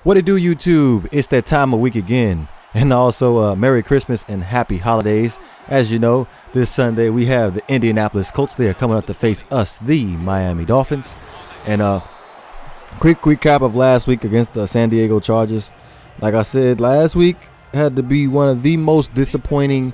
What it do, YouTube? It's that time of week again. And also, Merry Christmas and Happy Holidays. As you know, this Sunday we have the Indianapolis Colts. They are coming up to face us, the Miami Dolphins. And quick recap of last week against the San Diego Chargers. Like I said, last week had to be one of the most disappointing,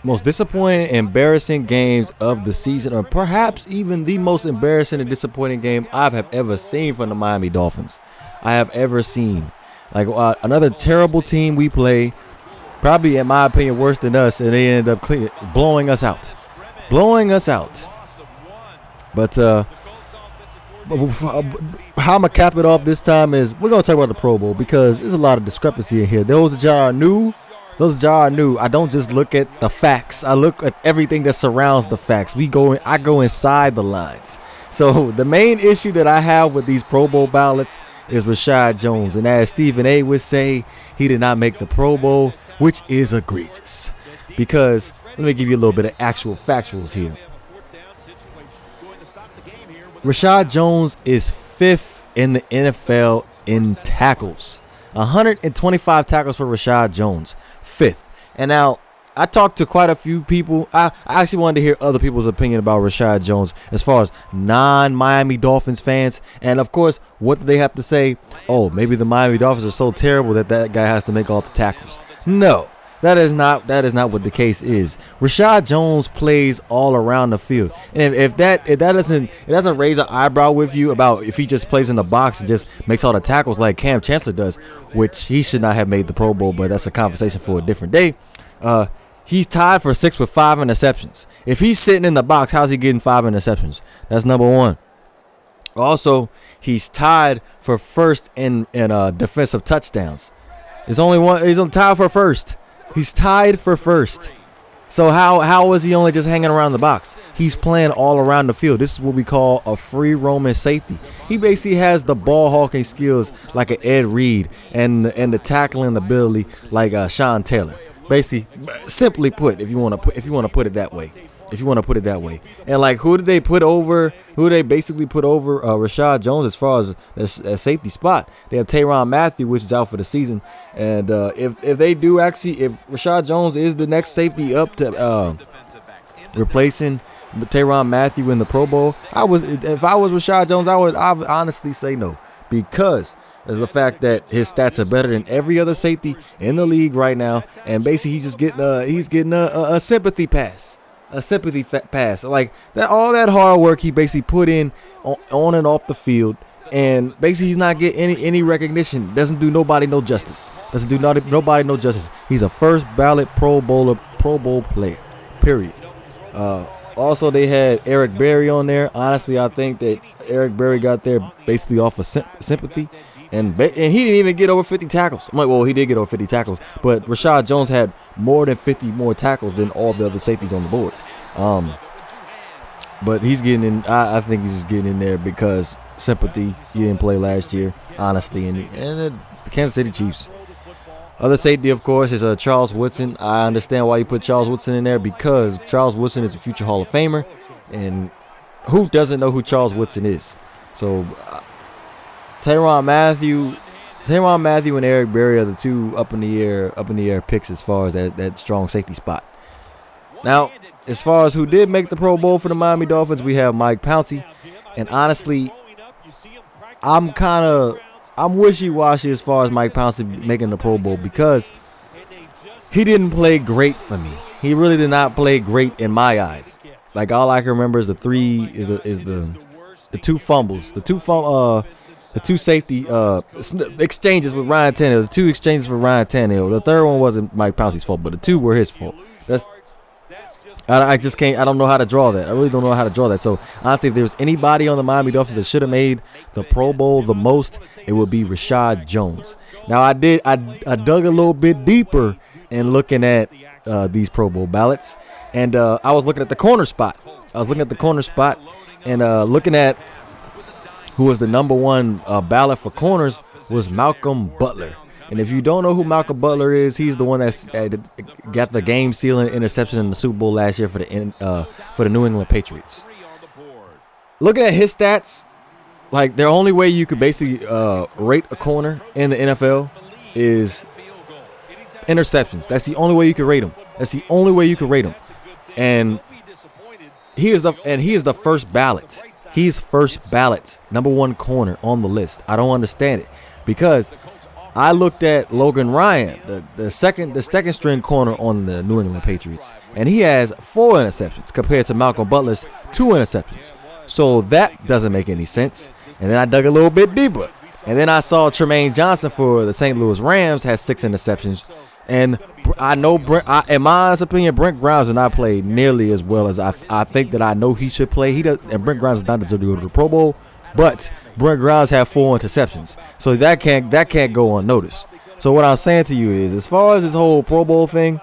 embarrassing games of the season, or perhaps even the most embarrassing and disappointing game I have ever seen from the Miami Dolphins. I have ever seen. Like another terrible team we play, probably in my opinion worse than us, and they end up blowing us out. But how I'm going to cap it off this time is we're going to talk about the Pro Bowl because there's a lot of discrepancy in here. Those that are new, I don't just look at the facts. I look at everything that surrounds the facts. I go inside the lines. So the main issue that I have with these Pro Bowl ballots is Rashad Jones. And as Stephen A. would say, he did not make the Pro Bowl, which is egregious. Because, let me give you a little bit of actual factuals here. Rashad Jones is 5th in the NFL in tackles. 125 tackles for Rashad Jones. 5th. And now, I talked to quite a few people. I actually wanted to hear other people's opinion about Rashad Jones as far as non-Miami Dolphins fans. And, of course, what do they have to say? Oh, maybe the Miami Dolphins are so terrible that guy has to make all the tackles. No, that is not what the case is. Rashad Jones plays all around the field. And if that doesn't raise an eyebrow with you about if he just plays in the box and just makes all the tackles like Cam Chancellor does, which he should not have made the Pro Bowl, but that's a conversation for a different day. He's tied for 6th with 5 interceptions. If he's sitting in the box, how's he getting 5 interceptions? That's number one. Also, he's tied for 1st in defensive touchdowns. He's tied for 1st. He's tied for 1st. So how is he only just hanging around the box? He's playing all around the field. This is what we call a free roaming safety. He basically has the ball hawking skills like an Ed Reed and the tackling ability like Sean Taylor. Basically, simply put, if you want to put it that way. And like, who did they basically put over Rashad Jones as far as a safety spot? They have Tyrann Mathieu, which is out for the season. And if Rashad Jones is the next safety up to replacing Tyrann Mathieu in the Pro Bowl, if I was Rashad Jones, I would honestly say no, because is the fact that his stats are better than every other safety in the league right now, and basically he's getting a sympathy pass. Like that, all that hard work he basically put in on and off the field, and basically he's not getting any recognition. Doesn't do nobody no justice. He's a first ballot Pro Bowl player. Period. Also, they had Eric Berry on there. Honestly, I think that Eric Berry got there basically off of sympathy. And he didn't even get over 50 tackles. I'm like, well, he did get over 50 tackles, but Rashad Jones had more than 50 more tackles than all the other safeties on the board. But he's getting in. I think he's just getting in there because sympathy. He didn't play last year, honestly, and it's the Kansas City Chiefs. Other safety, of course, is Charles Woodson. I understand why you put Charles Woodson in there, because Charles Woodson is a future Hall of Famer, and who doesn't know who Charles Woodson is? So Tyrann Mathieu and Eric Berry are the two up in the air picks as far as that strong safety spot. Now, as far as who did make the Pro Bowl for the Miami Dolphins, we have Mike Pouncey, and honestly, I'm wishy-washy as far as Mike Pouncey making the Pro Bowl, because he didn't play great for me. He really did not play great in my eyes. Like, all I can remember is the two fumbles, the two safety exchanges with Ryan Tannehill. The 2 exchanges for Ryan Tannehill. The third one wasn't Mike Pouncey's fault, but the 2 were his fault. I just can't. I don't know how to draw that. I really don't know how to draw that. So honestly, if there was anybody on the Miami Dolphins that should have made the Pro Bowl the most, it would be Rashad Jones. Now I dug a little bit deeper in looking at these Pro Bowl ballots, and I was looking at the corner spot. And looking at who was the number one ballot for corners was Malcolm Butler. And if you don't know who Malcolm Butler is, he's the one that got the game-sealing interception in the Super Bowl last year for the New England Patriots. Looking at his stats, Like, the only way you could basically rate a corner in the NFL is interceptions. That's the only way you can rate him. That's the only way you can rate him. And he is the first ballot. He's first ballot, number one corner on the list. I don't understand it, because I looked at Logan Ryan, the second string corner on the New England Patriots, and he has 4 interceptions compared to Malcolm Butler's 2 interceptions. So that doesn't make any sense. And then I dug a little bit deeper, and then I saw Tremaine Johnson for the St. Louis Rams has 6 interceptions. And I know, in my honest opinion, Brent Grimes did not play nearly as well as I think that I know he should play. He does, and Brent Grimes does not deserve to go to the Pro Bowl. But Brent Grimes had 4 interceptions, so that can't go unnoticed. So what I'm saying to you is, as far as this whole Pro Bowl thing,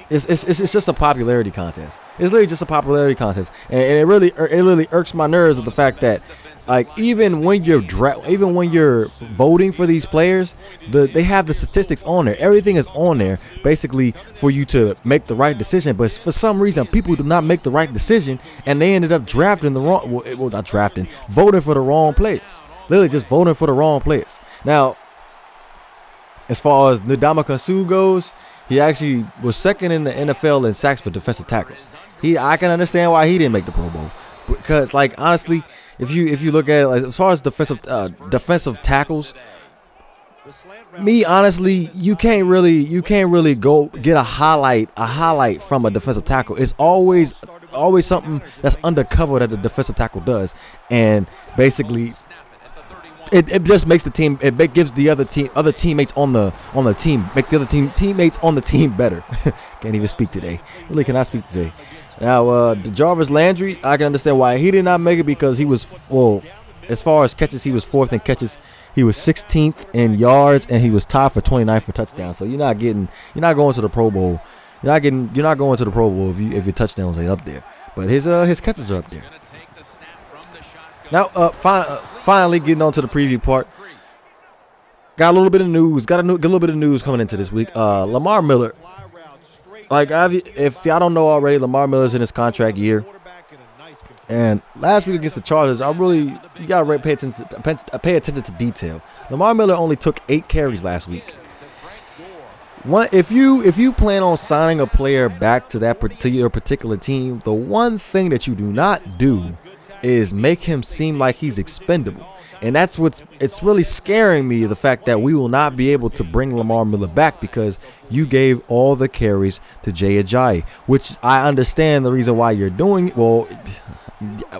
it's just a popularity contest. It's literally just a popularity contest, and it really irks my nerves of the fact that, like, even when you're voting for these players, they have the statistics on there. Everything is on there basically for you to make the right decision. But for some reason, people do not make the right decision, and they ended up voting for the wrong players. Literally just voting for the wrong players. Now, as far as Ndamukong Suh goes, he actually was second in the NFL in sacks for defensive tackles. I can understand why he didn't make the Pro Bowl, because, like, honestly, if you look at it, like, as far as defensive tackles, me honestly, you can't really go get a highlight from a defensive tackle. It's always something that's undercover that the defensive tackle does, and basically it just makes the team. It gives the other teammates on the team, makes the other teammates on the team better. Can't even speak today. Really cannot speak today. Now, Jarvis Landry, I can understand why he did not make it, because he was, well, as far as catches, he was 4th in catches. He was 16th in yards, and he was tied for 29th for touchdowns. So you're not going to the Pro Bowl. You're not going to the Pro Bowl if your touchdowns ain't up there. But his catches are up there. Now, finally getting on to the preview part. Got a little bit of news. Got a little bit of news coming into this week. Lamar Miller. Like, if y'all don't know already, Lamar Miller's in his contract year. And last week against the Chargers, you gotta pay attention to detail. Lamar Miller only took 8 carries last week. If you plan on signing a player back to your particular team, the one thing that you do not do is make him seem like he's expendable. And that's it's really scaring me, the fact that we will not be able to bring Lamar Miller back because you gave all the carries to Jay Ajayi, which I understand the reason why you're doing. Well,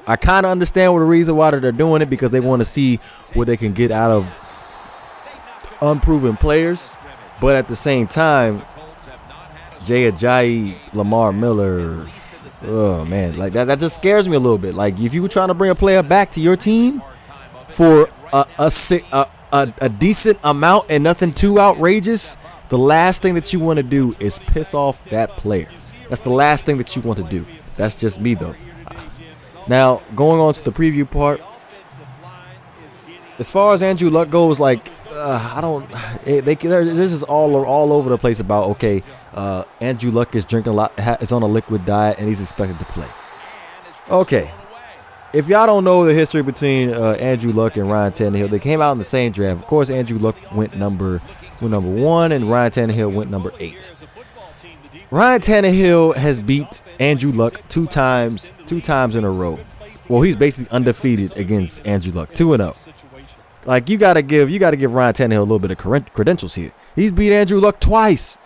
I kind of understand the reason why they're doing it, because they want to see what they can get out of unproven players. But at the same time, Jay Ajayi, Lamar Miller, oh man, like that just scares me a little bit. Like, if you were trying to bring a player back to your team for a decent amount and nothing too outrageous, the last thing that you want to do is piss off that player. That's the last thing that you want to do. That's just me, though. Now, going on to the preview part, as far as Andrew Luck goes, like, this is all over the place about, okay, Andrew Luck is drinking a lot, is on a liquid diet, and he's expected to play. Okay. If y'all don't know the history between Andrew Luck and Ryan Tannehill, they came out in the same draft. Of course, Andrew Luck went number 1, and Ryan Tannehill went number 8. Ryan Tannehill has beat Andrew Luck two times in a row. Well, he's basically undefeated against Andrew Luck, 2-0. Like, you gotta give Ryan Tannehill a little bit of credentials here. He's beat Andrew Luck twice.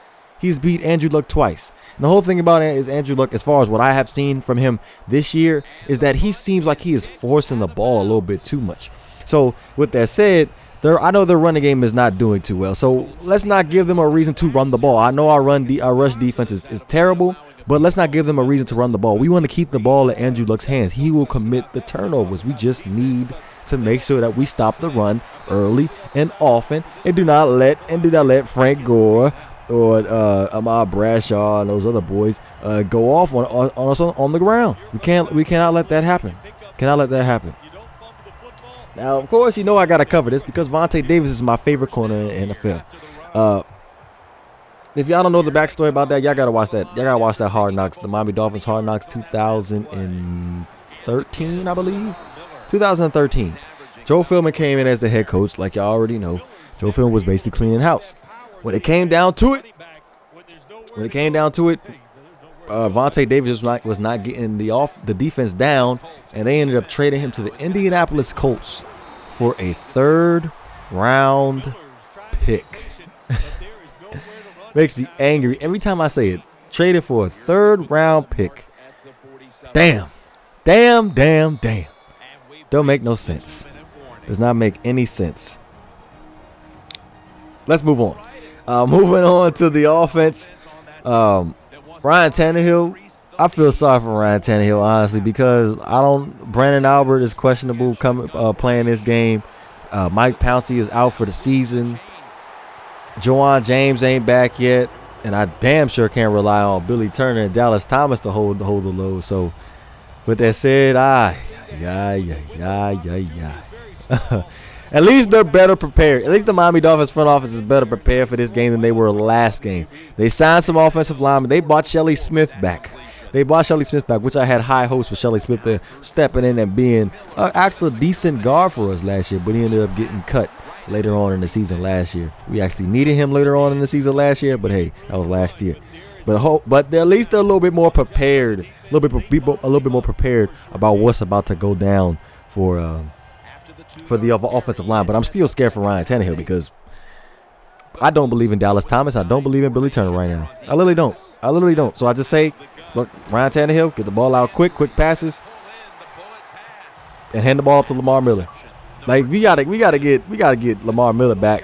And the whole thing about it is Andrew Luck, as far as what I have seen from him this year, is that he seems like he is forcing the ball a little bit too much. So with that said, I know their running game is not doing too well. So let's not give them a reason to run the ball. I know our rush defense is terrible, but let's not give them a reason to run the ball. We want to keep the ball in Andrew Luck's hands. He will commit the turnovers. We just need to make sure that we stop the run early and often, and do not let Frank Gore or Ahmad Bradshaw and those other boys go off on us on the ground. We cannot let that happen. Now, of course, you know I gotta cover this because Vontae Davis is my favorite corner in the NFL. If y'all don't know the backstory about that, y'all gotta watch that. Y'all gotta watch that Hard Knocks, the Miami Dolphins Hard Knocks 2013, I believe. 2013. Joe Philbin came in as the head coach, like y'all already know. Joe Philbin was basically cleaning house. When it came down to it, Vontae Davis was not getting the defense down, and they ended up trading him to the Indianapolis Colts for a 3rd round pick. Makes me angry every time I say it. Traded for a 3rd round pick. Damn. Don't make no sense. Does not make any sense. Let's move on. Moving on to the offense. Ryan Tannehill. I feel sorry for Ryan Tannehill, honestly, because Brandon Albert is questionable playing this game. Mike Pouncey is out for the season. Juwan James ain't back yet. And I damn sure can't rely on Billy Turner and Dallas Thomas to hold the load. So, with that said, at least they're better prepared. At least the Miami Dolphins front office is better prepared for this game than they were last game. They signed some offensive linemen. They bought Shelley Smith back. Which I had high hopes for Shelley Smith to stepping in and being actually a decent guard for us last year, but he ended up getting cut later on in the season last year. We actually needed him later on in the season last year, but hey, that was last year. But at least they're a little bit more prepared, a little bit more prepared about what's about to go down for the offensive line. But I'm still scared for Ryan Tannehill because I don't believe in Dallas Thomas. I don't believe in Billy Turner right now. I literally don't. So I just say, look, Ryan Tannehill, get the ball out quick passes, and hand the ball up to Lamar Miller. Like we gotta get Lamar Miller back.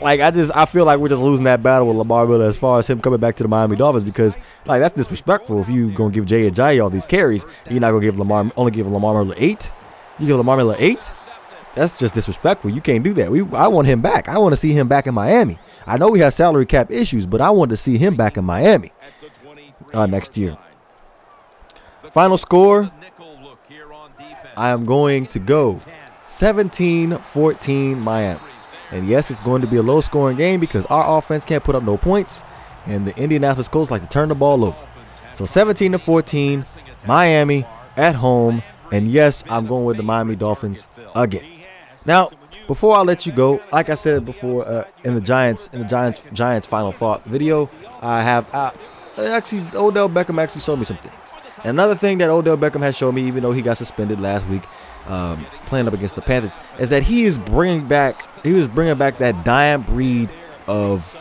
I feel like we're just losing that battle with Lamar Miller as far as him coming back to the Miami Dolphins, because like that's disrespectful if you gonna give Jay Ajayi all these carries and you're not gonna give Lamar Miller 8. You give Lamar Miller 8? That's just disrespectful. You can't do that. I want him back. I want to see him back in Miami. I know we have salary cap issues, but I want to see him back in Miami next year. Final score, I am going to go 17-14 Miami. And yes, it's going to be a low-scoring game because our offense can't put up no points, and the Indianapolis Colts like to turn the ball over. So 17-14, Miami at home, and yes, I'm going with the Miami Dolphins again. Now, before I let you go, like I said before, in the Giants final thought video, I have Odell Beckham actually showed me some things. And another thing that Odell Beckham has shown me, even though he got suspended last week, playing up against the Panthers, is that he was bringing back that dying breed of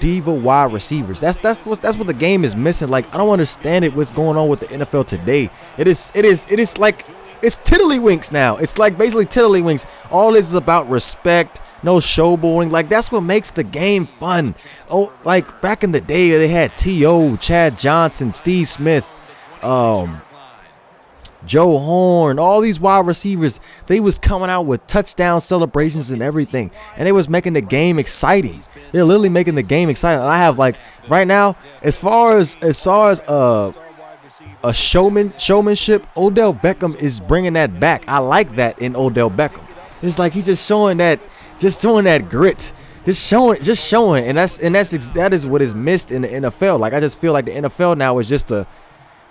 diva wide receivers. That's what the game is missing. Like, I don't understand what's going on with the NFL today. It is like it's tiddlywinks now. It's like basically tiddlywinks. All this is about respect, no showboating. Like, that's what makes the game fun. Oh, like back in the day, they had T.O., Chad Johnson, Steve Smith, Joe Horn, all these wide receivers. They was coming out with touchdown celebrations and everything, and they was making the game exciting. They're literally making the game exciting. And I have, like, right now, as far as a showmanship, Odell Beckham is bringing that back. I like that in Odell Beckham. It's like he's just showing that grit, just showing, and that is what is missed in the NFL. Like, I just feel like the NFL now is just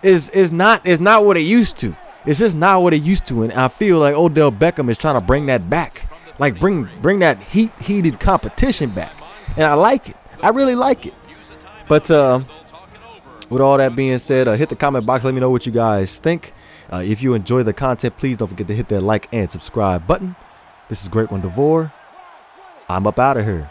is not what it used to. It's just not what it used to, and I feel like Odell Beckham is trying to bring that back, like bring that heated competition back, and I like it. I really like it. But with all that being said, hit the comment box. Let me know what you guys think. If you enjoy the content, please don't forget to hit that like and subscribe button. This is Great One DeVore. I'm up out of here.